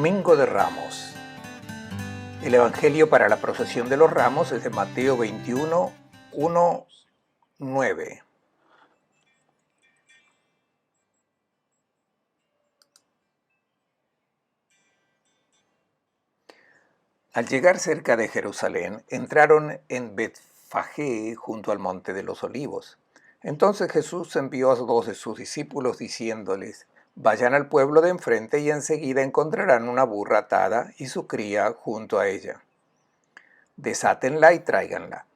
Domingo de Ramos. El Evangelio para la procesión de los Ramos es de Mateo 21, 1, 9. Al llegar cerca de Jerusalén, entraron en Betfagé junto al monte de los Olivos. Entonces Jesús envió a 2 de sus discípulos diciéndoles: vayan al pueblo de enfrente y enseguida encontrarán una burra atada y su cría junto a ella. Desátenla y tráiganla.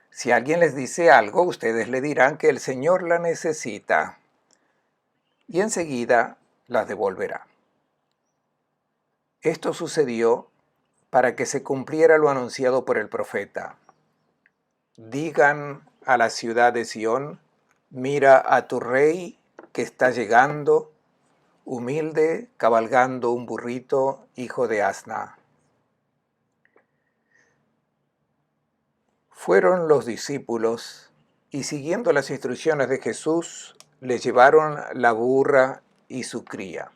Si alguien les dice algo, ustedes le dirán que el Señor la necesita y enseguida las devolverá. Esto sucedió para que se cumpliera lo anunciado por el profeta. Digan a la ciudad de Sión: mira a tu rey que está llegando, humilde, cabalgando un burrito, hijo de asna. Fueron los discípulos y, siguiendo las instrucciones de Jesús, le llevaron la burra y su cría.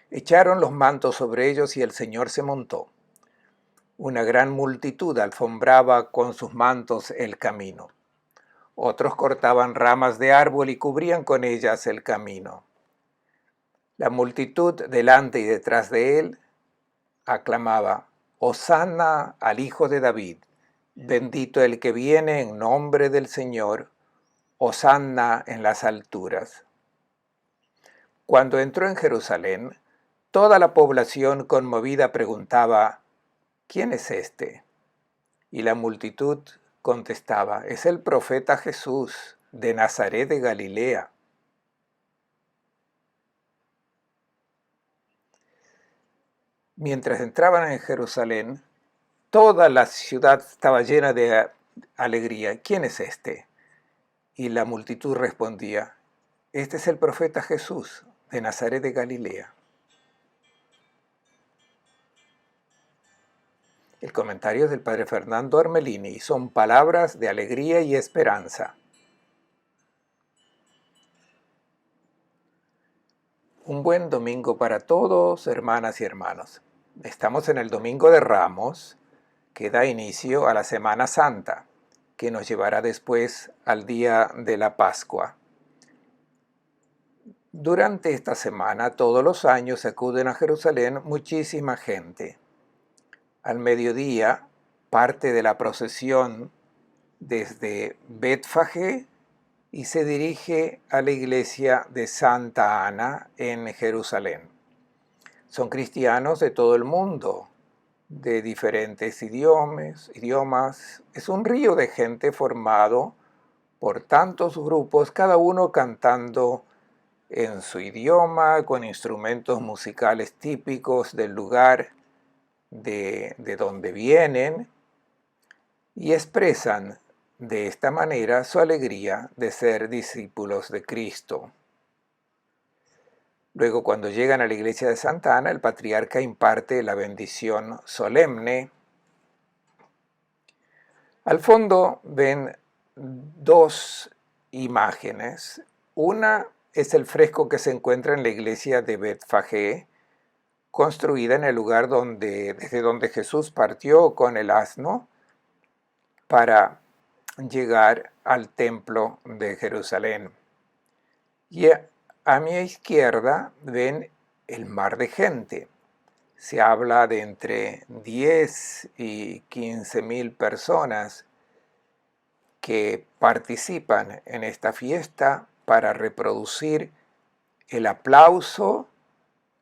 Echaron los mantos sobre ellos y el Señor se montó. Una gran multitud alfombraba con sus mantos el camino. Otros cortaban ramas de árbol y cubrían con ellas el camino. La multitud delante y detrás de él aclamaba: Hosana al Hijo de David, bendito el que viene en nombre del Señor, Hosana en las alturas. Cuando entró en Jerusalén, toda la población conmovida preguntaba: ¿quién es este? Y la multitud contestaba: es el profeta Jesús, de Nazaret de Galilea. Mientras entraban en Jerusalén, toda la ciudad estaba llena de alegría. ¿Quién es este? Y la multitud respondía: este es el profeta Jesús, de Nazaret de Galilea. El comentario es del padre Fernando Armelini y son palabras de alegría y esperanza. Un buen domingo para todos, hermanas y hermanos. Estamos en el Domingo de Ramos, que da inicio a la Semana Santa, que nos llevará después al día de la Pascua. Durante esta semana, todos los años acuden a Jerusalén muchísima gente. Al mediodía, parte de la procesión desde Betfagé y se dirige a la iglesia de Santa Ana en Jerusalén. Son cristianos de todo el mundo, de diferentes idiomas. Es un río de gente formado por tantos grupos, cada uno cantando en su idioma, con instrumentos musicales típicos del lugar de donde vienen, y expresan de esta manera su alegría de ser discípulos de Cristo. Luego, cuando llegan a la iglesia de Santa Ana, el patriarca imparte la bendición solemne. Al fondo ven dos imágenes. Una es el fresco que se encuentra en la iglesia de Betfagé, construida en el lugar desde donde Jesús partió con el asno para llegar al templo de Jerusalén. Y a mi izquierda ven el mar de gente. Se habla de entre 10 y 15.000 personas que participan en esta fiesta para reproducir el aplauso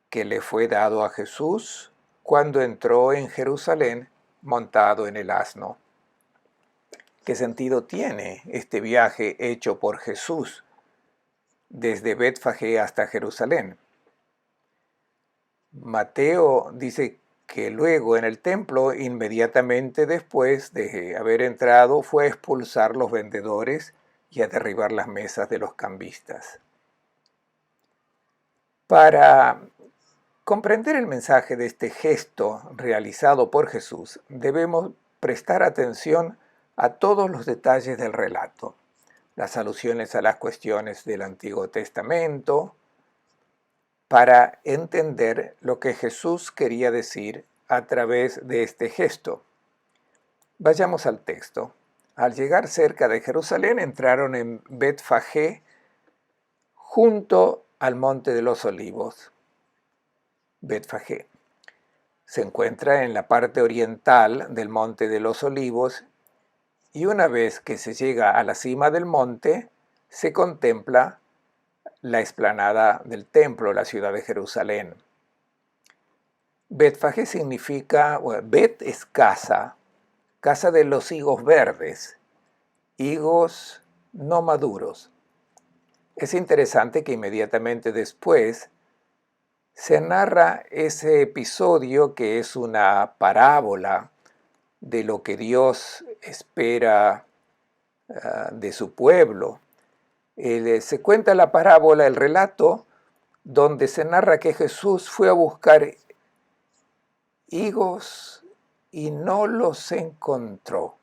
que le fue dado a Jesús cuando entró en Jerusalén montado en el asno. ¿Qué sentido tiene este viaje hecho por Jesús desde Betfagé hasta Jerusalén? Mateo dice que luego en el templo, inmediatamente después de haber entrado, fue a expulsar los vendedores y a derribar las mesas de los cambistas. Para comprender el mensaje de este gesto realizado por Jesús, debemos prestar atención a todos los detalles del relato, las alusiones a las cuestiones del Antiguo Testamento, para entender lo que Jesús quería decir a través de este gesto. Vayamos al texto. Al llegar cerca de Jerusalén, entraron en Betfagé junto al monte de los olivos. Betfagé se encuentra en la parte oriental del monte de los olivos y una vez que se llega a la cima del monte, se contempla la explanada del templo, la ciudad de Jerusalén. Betfagé significa, bueno, Bet es casa, casa de los higos verdes, higos no maduros. Es interesante que inmediatamente después se narra ese episodio que es una parábola de lo que Dios espera de su pueblo. Se cuenta la parábola, el relato, donde se narra que Jesús fue a buscar higos y no los encontró.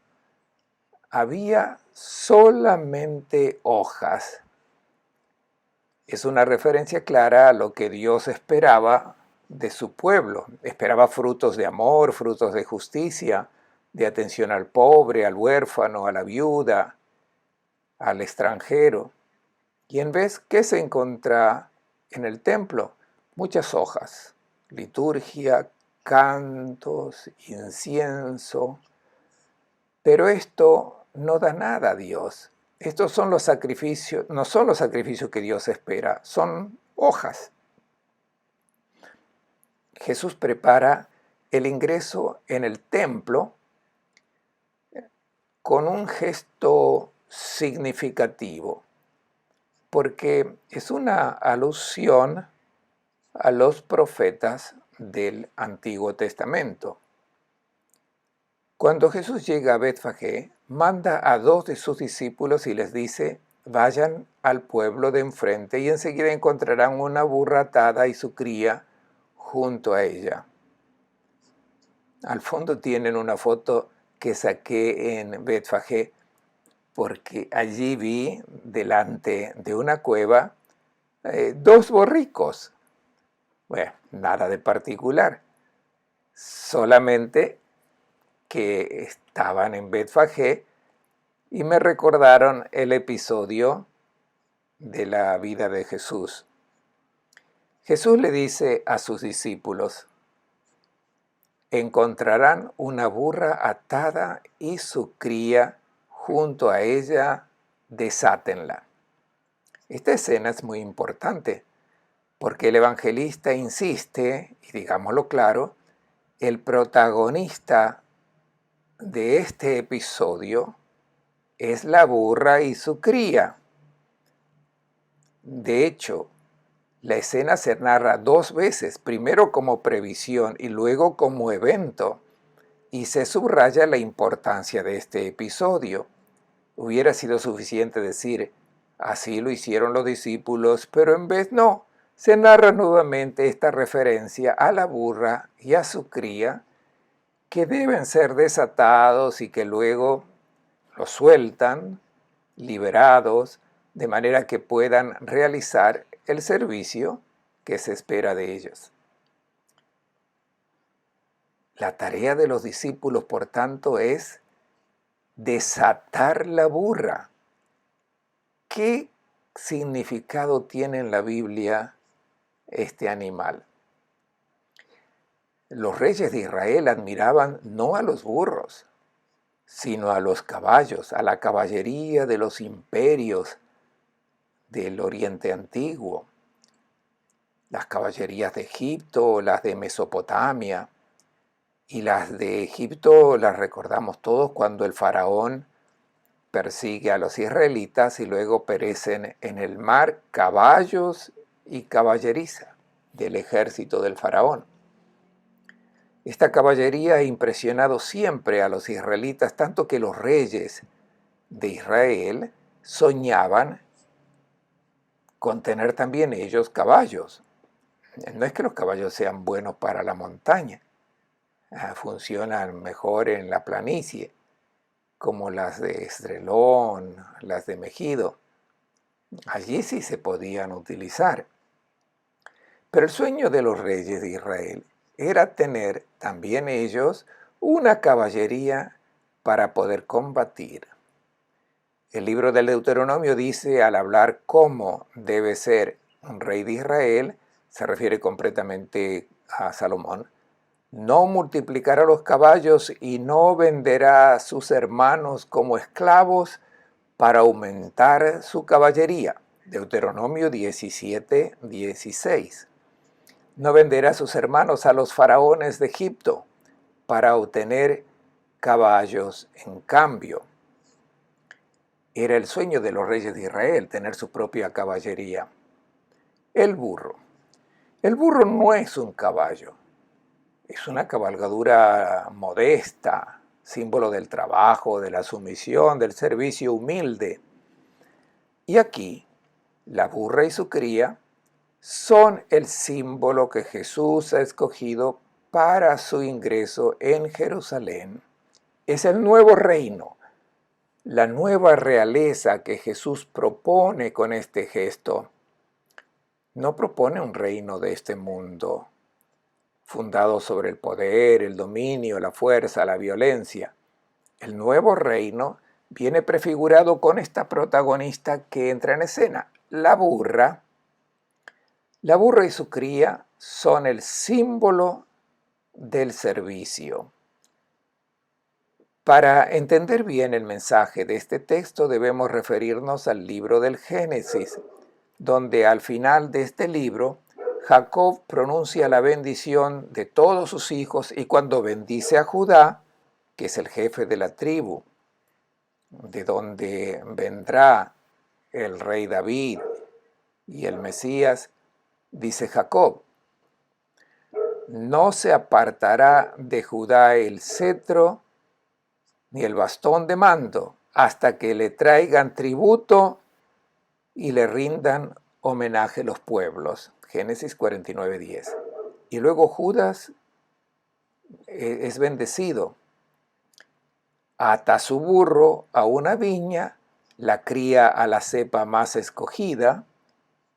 Había solamente hojas. Es una referencia clara a lo que Dios esperaba de su pueblo. Esperaba frutos de amor, frutos de justicia, de atención al pobre, al huérfano, a la viuda, al extranjero. Y en vez, ¿qué se encuentra en el templo? Muchas hojas, liturgia, cantos, incienso. Pero esto no da nada a Dios. Estos son los sacrificios, no son los sacrificios que Dios espera, son hojas. Jesús prepara el ingreso en el templo con un gesto significativo, porque es una alusión a los profetas del Antiguo Testamento. Cuando Jesús llega a Betfagé, manda a 2 de sus discípulos y les dice: vayan al pueblo de enfrente y enseguida encontrarán una burra atada y su cría junto a ella. Al fondo tienen una foto que saqué en Betfagé porque allí vi delante de una cueva 2 borricos. Bueno, nada de particular, solamente que estaban en Betfagé y me recordaron el episodio de la vida de Jesús. Jesús le dice a sus discípulos: encontrarán una burra atada y su cría junto a ella, desátenla. Esta escena es muy importante porque el evangelista insiste, y digámoslo claro, el protagonista de este episodio es la burra y su cría. De hecho, la escena se narra 2 veces, primero como previsión y luego como evento, y se subraya la importancia de este episodio. Hubiera sido suficiente decir: así lo hicieron los discípulos, pero en vez no, se narra nuevamente esta referencia a la burra y a su cría, que deben ser desatados y que luego los sueltan, liberados, de manera que puedan realizar el servicio que se espera de ellos. La tarea de los discípulos, por tanto, es desatar la burra. ¿Qué significado tiene en la Biblia este animal? Los reyes de Israel admiraban no a los burros, sino a los caballos, a la caballería de los imperios del Oriente Antiguo, las caballerías de Egipto, las de Mesopotamia, y las de Egipto las recordamos todos cuando el faraón persigue a los israelitas y luego perecen en el mar caballos y caballeriza del ejército del faraón. Esta caballería ha impresionado siempre a los israelitas, tanto que los reyes de Israel soñaban con tener también ellos caballos. No es que los caballos sean buenos para la montaña, funcionan mejor en la planicie, como las de Esdrelón, las de Megido. Allí sí se podían utilizar. Pero el sueño de los reyes de Israel era tener también ellos una caballería para poder combatir. El libro del Deuteronomio dice, al hablar cómo debe ser un rey de Israel, se refiere completamente a Salomón: no multiplicará los caballos y no venderá a sus hermanos como esclavos para aumentar su caballería. Deuteronomio 17:16. No venderá a sus hermanos a los faraones de Egipto para obtener caballos en cambio. Era el sueño de los reyes de Israel, tener su propia caballería. El burro. El burro no es un caballo, es una cabalgadura modesta, símbolo del trabajo, de la sumisión, del servicio humilde. Y aquí, la burra y su cría son el símbolo que Jesús ha escogido para su ingreso en Jerusalén. Es el nuevo reino, la nueva realeza que Jesús propone con este gesto. No propone un reino de este mundo, fundado sobre el poder, el dominio, la fuerza, la violencia. El nuevo reino viene prefigurado con esta protagonista que entra en escena, la burra. La burra y su cría son el símbolo del servicio. Para entender bien el mensaje de este texto debemos referirnos al libro del Génesis, donde al final de este libro Jacob pronuncia la bendición de todos sus hijos, y cuando bendice a Judá, que es el jefe de la tribu, de donde vendrá el rey David y el Mesías, dice Jacob: no se apartará de Judá el cetro ni el bastón de mando hasta que le traigan tributo y le rindan homenaje los pueblos. Génesis 49:10. Y luego Judas es bendecido. Ata su burro a una viña, la cría a la cepa más escogida.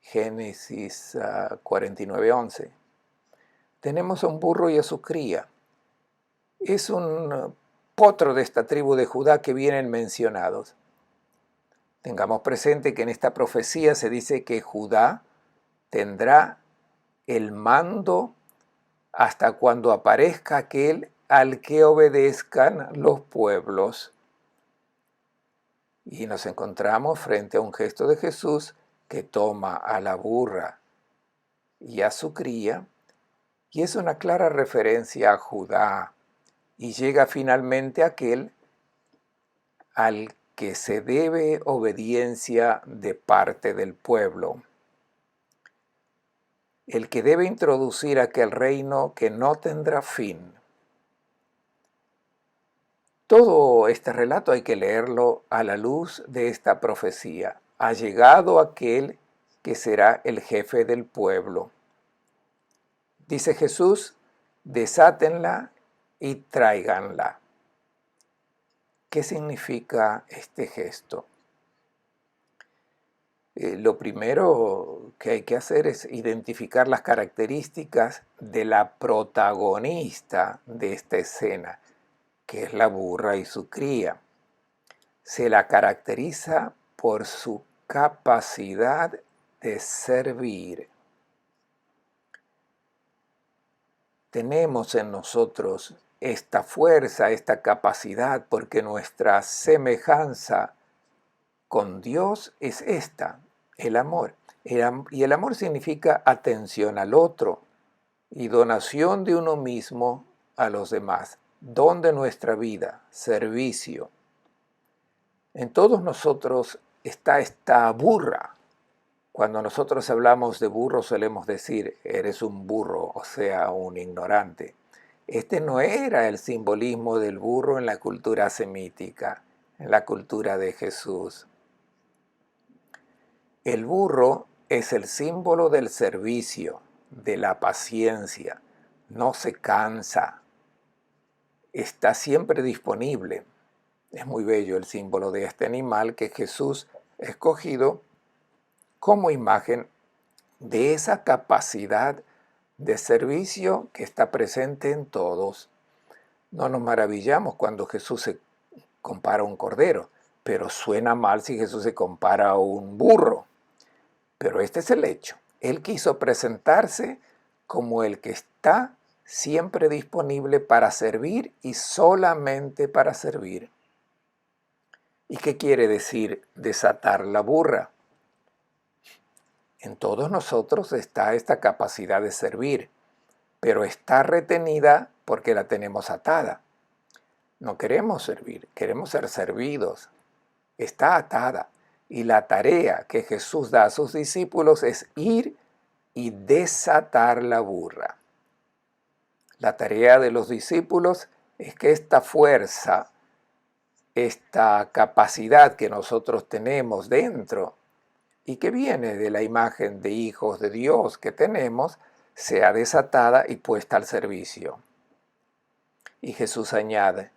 Génesis 49:11. Tenemos a un burro y a su cría. Es un potro de esta tribu de Judá que vienen mencionados. Tengamos presente que en esta profecía se dice que Judá tendrá el mando hasta cuando aparezca aquel al que obedezcan los pueblos. Y nos encontramos frente a un gesto de Jesús que toma a la burra y a su cría, y es una clara referencia a Judá, y llega finalmente aquel al que se debe obediencia de parte del pueblo, el que debe introducir aquel reino que no tendrá fin. Todo este relato hay que leerlo a la luz de esta profecía. Ha llegado aquel que será el jefe del pueblo. Dice Jesús: desátenla y tráiganla. ¿Qué significa este gesto? Lo primero que hay que hacer es identificar las características de la protagonista de esta escena, que es la burra y su cría. Se la caracteriza por su capacidad de servir. Tenemos en nosotros esta fuerza, esta capacidad, porque nuestra semejanza con Dios es esta, el amor. Y el amor significa atención al otro y donación de uno mismo a los demás. Don de nuestra vida, servicio. En todos nosotros está esta burra. Cuando nosotros hablamos de burro solemos decir: eres un burro, o sea, un ignorante. Este no era el simbolismo del burro en la cultura semítica, en la cultura de Jesús. El burro es el símbolo del servicio, de la paciencia. No se cansa, está siempre disponible. Es muy bello el símbolo de este animal que Jesús ha escogido como imagen de esa capacidad de servicio que está presente en todos. No nos maravillamos cuando Jesús se compara a un cordero, pero suena mal si Jesús se compara a un burro. Pero este es el hecho. Él quiso presentarse como el que está siempre disponible para servir y solamente para servir. ¿Y qué quiere decir desatar la burra? En todos nosotros está esta capacidad de servir, pero está retenida porque la tenemos atada. No queremos servir, queremos ser servidos. Está atada. Y la tarea que Jesús da a sus discípulos es ir y desatar la burra. La tarea de los discípulos es que esta fuerza, esta capacidad que nosotros tenemos dentro y que viene de la imagen de hijos de Dios que tenemos, sea desatada y puesta al servicio. Y Jesús añade,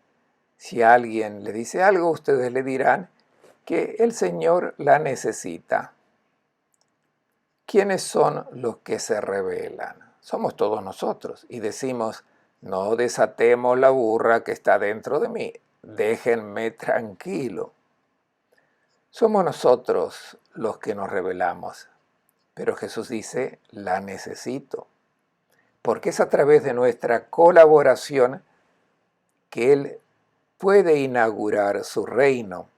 si alguien le dice algo, ustedes le dirán que el Señor la necesita. ¿Quiénes son los que se rebelan? Somos todos nosotros y decimos, no desatemos la burra que está dentro de mí, déjenme tranquilo. Somos nosotros los que nos rebelamos, pero Jesús dice, la necesito, porque es a través de nuestra colaboración que Él puede inaugurar su reino,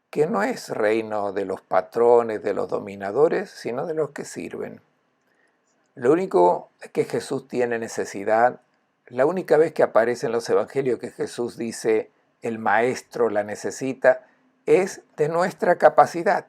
que no es reino de los patrones, de los dominadores, sino de los que sirven. Lo único que Jesús tiene necesidad, la única vez que aparece en los evangelios que Jesús dice, el Maestro la necesita, es de nuestra capacidad,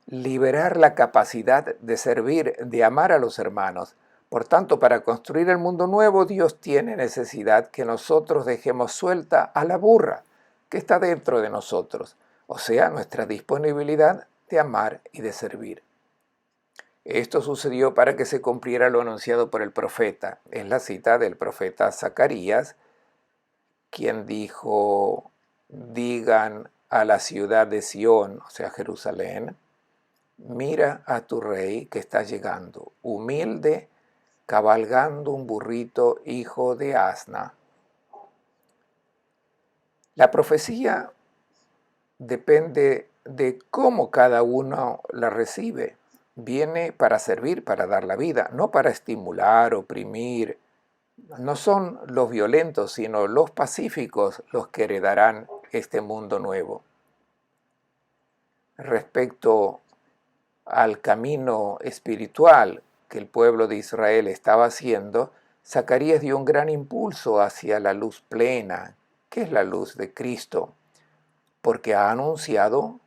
liberar la capacidad de servir, de amar a los hermanos. Por tanto, para construir el mundo nuevo, Dios tiene necesidad que nosotros dejemos suelta a la burra que está dentro de nosotros, o sea, nuestra disponibilidad de amar y de servir. Esto sucedió para que se cumpliera lo anunciado por el profeta. Es la cita del profeta Zacarías, quien dijo, digan a la ciudad de Sión, o sea, Jerusalén, mira a tu rey que está llegando, humilde, cabalgando un burrito hijo de asna. La profecía depende de cómo cada uno la recibe. Viene para servir, para dar la vida, no para estimular, oprimir. No son los violentos, sino los pacíficos los que heredarán este mundo nuevo. Respecto al camino espiritual que el pueblo de Israel estaba haciendo, Zacarías dio un gran impulso hacia la luz plena, que es la luz de Cristo, porque ha anunciado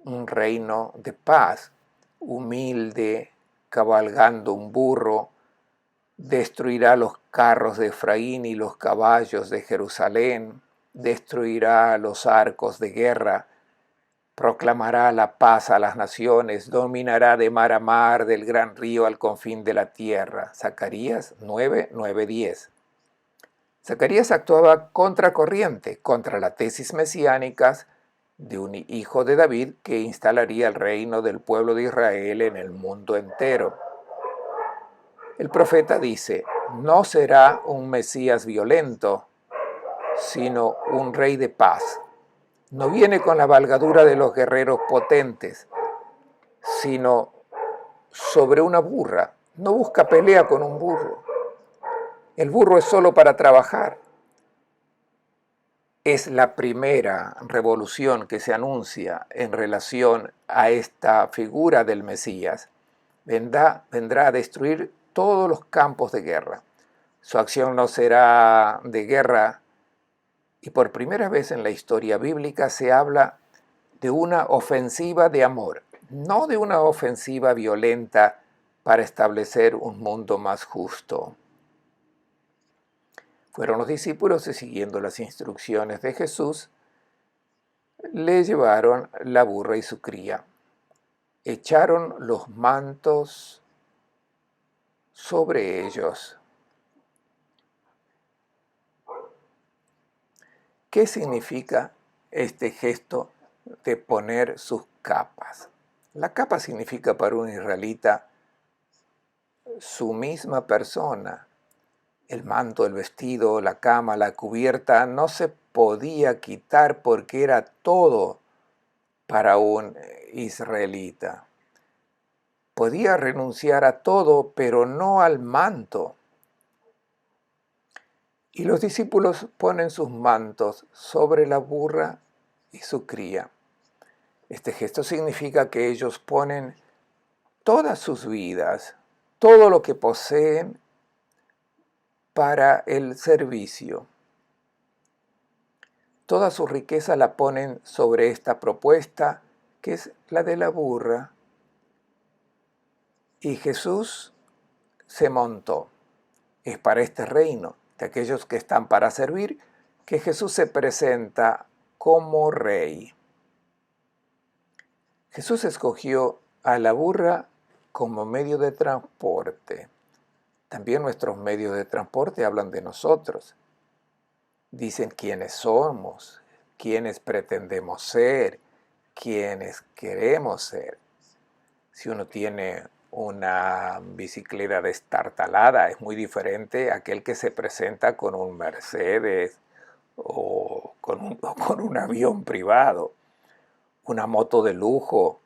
un reino de paz, humilde, cabalgando un burro, destruirá los carros de Efraín y los caballos de Jerusalén, destruirá los arcos de guerra, proclamará la paz a las naciones, dominará de mar a mar, del gran río al confín de la tierra. Zacarías 9, 9, 10. Zacarías actuaba contracorriente, contra la tesis mesiánica de un hijo de David que instalaría el reino del pueblo de Israel en el mundo entero. El profeta dice, no será un Mesías violento, sino un rey de paz. No viene con la valgadura de los guerreros potentes, sino sobre una burra. No busca pelea con un burro. El burro es solo para trabajar. Es la primera revolución que se anuncia en relación a esta figura del Mesías. Vendrá a destruir todos los campos de guerra. Su acción no será de guerra y por primera vez en la historia bíblica se habla de una ofensiva de amor, no de una ofensiva violenta para establecer un mundo más justo. Fueron los discípulos y siguiendo las instrucciones de Jesús, le llevaron la burra y su cría. Echaron los mantos sobre ellos. ¿Qué significa este gesto de poner sus capas? La capa significa para un israelita su misma persona. El manto, el vestido, la cama, la cubierta no se podía quitar porque era todo para un israelita. Podía renunciar a todo, pero no al manto. Y los discípulos ponen sus mantos sobre la burra y su cría. Este gesto significa que ellos ponen todas sus vidas, todo lo que poseen, para el servicio. Toda su riqueza la ponen sobre esta propuesta, que es la de la burra. Y Jesús se montó. Es para este reino, de aquellos que están para servir, que Jesús se presenta como rey. Jesús escogió a la burra como medio de transporte. También nuestros medios de transporte hablan de nosotros. Dicen quiénes somos, quiénes pretendemos ser, quiénes queremos ser. Si uno tiene una bicicleta destartalada, es muy diferente a aquel que se presenta con un Mercedes o con un avión privado, una moto de lujo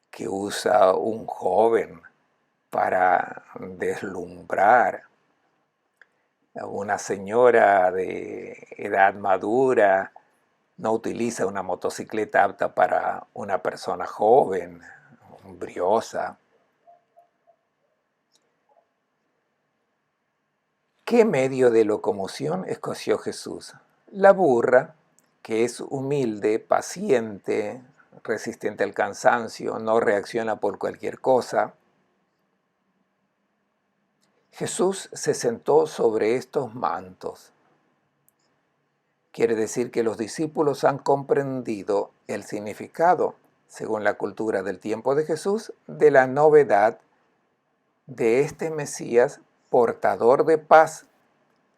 que usa un joven para deslumbrar, una señora de edad madura no utiliza una motocicleta apta para una persona joven, briosa. ¿Qué medio de locomoción escogió Jesús? La burra, que es humilde, paciente, resistente al cansancio, no reacciona por cualquier cosa. Jesús se sentó sobre estos mantos. Quiere decir que los discípulos han comprendido el significado, según la cultura del tiempo de Jesús, de la novedad de este Mesías portador de paz,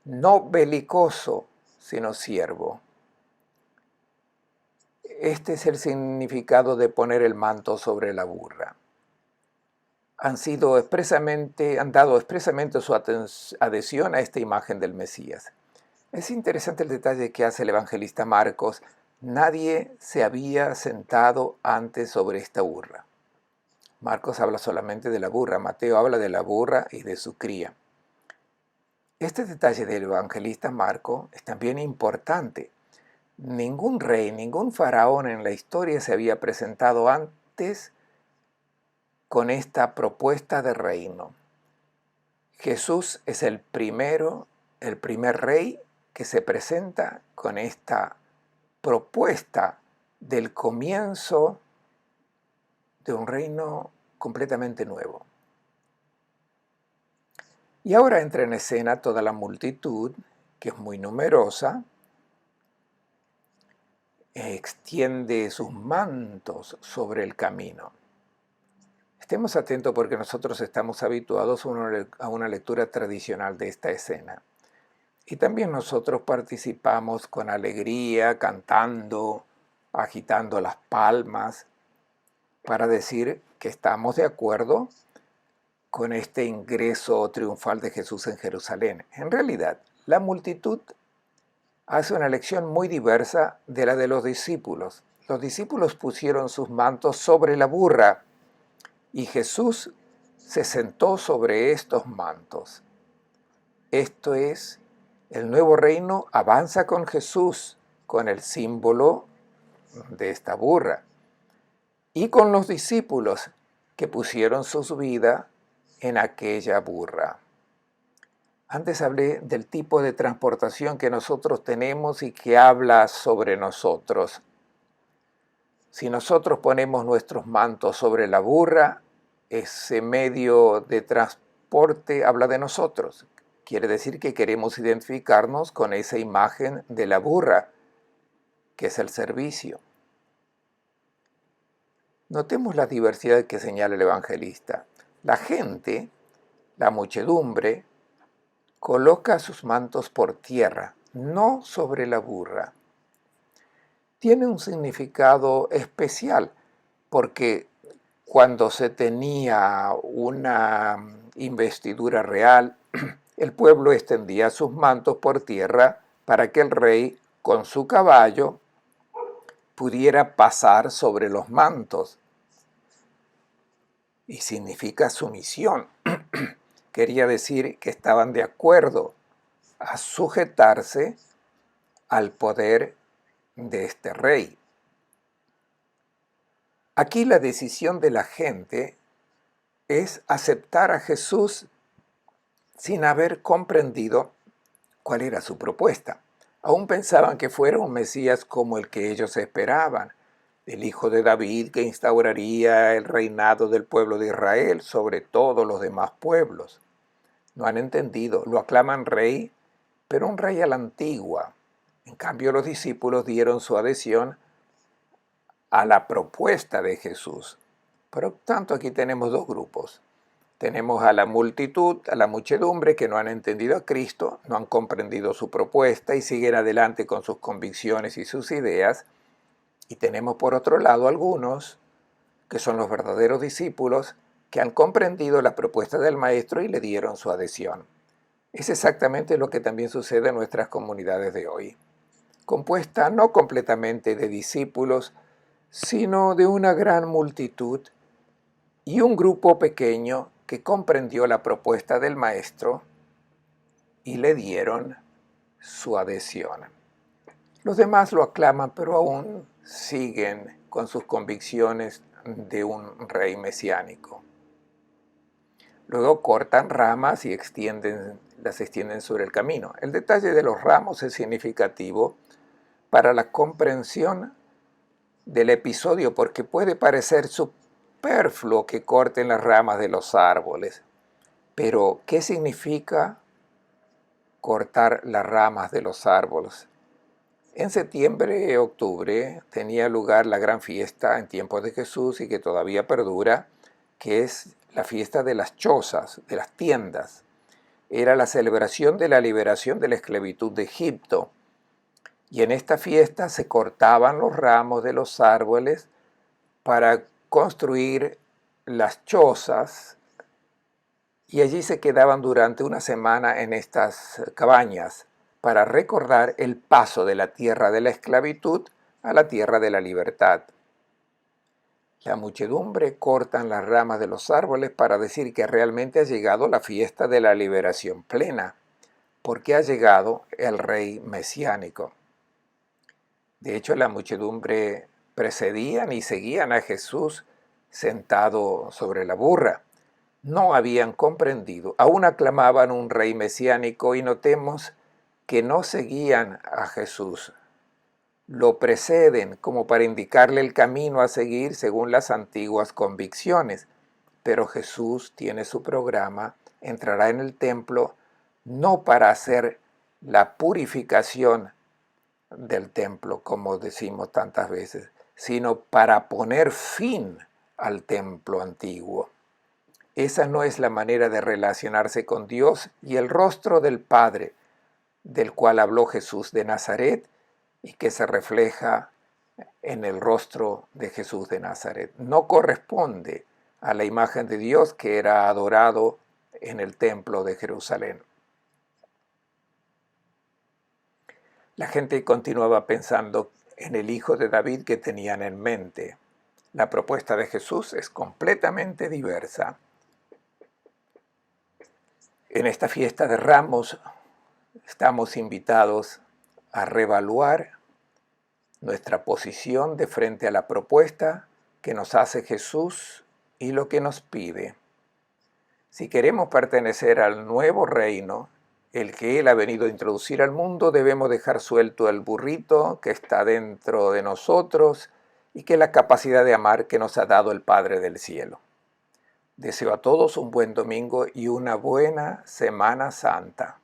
no belicoso, sino siervo. Este es el significado de poner el manto sobre la burra. Han dado expresamente su adhesión a esta imagen del Mesías. Es interesante el detalle que hace el evangelista Marcos. Nadie se había sentado antes sobre esta burra. Marcos habla solamente de la burra, Mateo habla de la burra y de su cría. Este detalle del evangelista Marcos es también importante. Ningún rey, ningún faraón en la historia se había presentado antes con esta propuesta de reino. Jesús es el primer rey que se presenta con esta propuesta del comienzo de un reino completamente nuevo. Y ahora entra en escena toda la multitud, que es muy numerosa, extiende sus mantos sobre el camino. Estemos atentos porque nosotros estamos habituados a una lectura tradicional de esta escena. Y también nosotros participamos con alegría, cantando, agitando las palmas, para decir que estamos de acuerdo con este ingreso triunfal de Jesús en Jerusalén. En realidad, la multitud hace una elección muy diversa de la de los discípulos. Los discípulos pusieron sus mantos sobre la burra y Jesús se sentó sobre estos mantos. Esto es, el nuevo reino avanza con Jesús, con el símbolo de esta burra, y con los discípulos que pusieron sus vidas en aquella burra. Antes hablé del tipo de transportación que nosotros tenemos y que habla sobre nosotros. Si nosotros ponemos nuestros mantos sobre la burra, ese medio de transporte habla de nosotros. Quiere decir que queremos identificarnos con esa imagen de la burra, que es el servicio. Notemos la diversidad que señala el evangelista. La gente, la muchedumbre, coloca sus mantos por tierra, no sobre la burra. Tiene un significado especial, porque cuando se tenía una investidura real, el pueblo extendía sus mantos por tierra para que el rey, con su caballo, pudiera pasar sobre los mantos. Y significa sumisión. Quería decir que estaban de acuerdo a sujetarse al poder de este rey. Aquí la decisión de la gente es aceptar a Jesús sin haber comprendido cuál era su propuesta. Aún pensaban que fuera un Mesías como el que ellos esperaban, el hijo de David que instauraría el reinado del pueblo de Israel sobre todos los demás pueblos. No han entendido, lo aclaman rey, pero un rey a la antigua. En cambio, los discípulos dieron su adhesión a la propuesta de Jesús. Por tanto, aquí tenemos dos grupos. Tenemos a la multitud, a la muchedumbre que no han entendido a Cristo, no han comprendido su propuesta y siguen adelante con sus convicciones y sus ideas. Y tenemos por otro lado algunos que son los verdaderos discípulos que han comprendido la propuesta del Maestro y le dieron su adhesión. Es exactamente lo que también sucede en nuestras comunidades de hoy, compuesta no completamente de discípulos, sino de una gran multitud y un grupo pequeño que comprendió la propuesta del Maestro y le dieron su adhesión. Los demás lo aclaman, pero aún siguen con sus convicciones de un rey mesiánico. Luego cortan ramas y las extienden sobre el camino. El detalle de los ramos es significativo para la comprensión del episodio porque puede parecer superfluo que corten las ramas de los árboles. Pero, ¿qué significa cortar las ramas de los árboles? En septiembre, octubre, tenía lugar la gran fiesta en tiempos de Jesús y que todavía perdura, que es la fiesta de las chozas, de las tiendas. Era la celebración de la liberación de la esclavitud de Egipto. Y en esta fiesta se cortaban los ramos de los árboles para construir las chozas y allí se quedaban durante una semana en estas cabañas para recordar el paso de la tierra de la esclavitud a la tierra de la libertad. La muchedumbre cortan las ramas de los árboles para decir que realmente ha llegado la fiesta de la liberación plena, porque ha llegado el rey mesiánico. De hecho, la muchedumbre precedían y seguían a Jesús sentado sobre la burra. No habían comprendido, aún aclamaban un rey mesiánico y notemos que no seguían a Jesús. Lo preceden como para indicarle el camino a seguir según las antiguas convicciones. Pero Jesús tiene su programa, entrará en el templo no para hacer la purificación del templo, como decimos tantas veces, sino para poner fin al templo antiguo. Esa no es la manera de relacionarse con Dios y el rostro del Padre, del cual habló Jesús de Nazaret y que se refleja en el rostro de Jesús de Nazaret. No corresponde a la imagen de Dios que era adorado en el templo de Jerusalén. La gente continuaba pensando en el hijo de David que tenían en mente. La propuesta de Jesús es completamente diversa. En esta fiesta de Ramos estamos invitados a reevaluar nuestra posición de frente a la propuesta que nos hace Jesús y lo que nos pide. Si queremos pertenecer al nuevo reino, el que Él ha venido a introducir al mundo, debemos dejar suelto el burrito que está dentro de nosotros y que es la capacidad de amar que nos ha dado el Padre del cielo. Deseo a todos un buen domingo y una buena Semana Santa.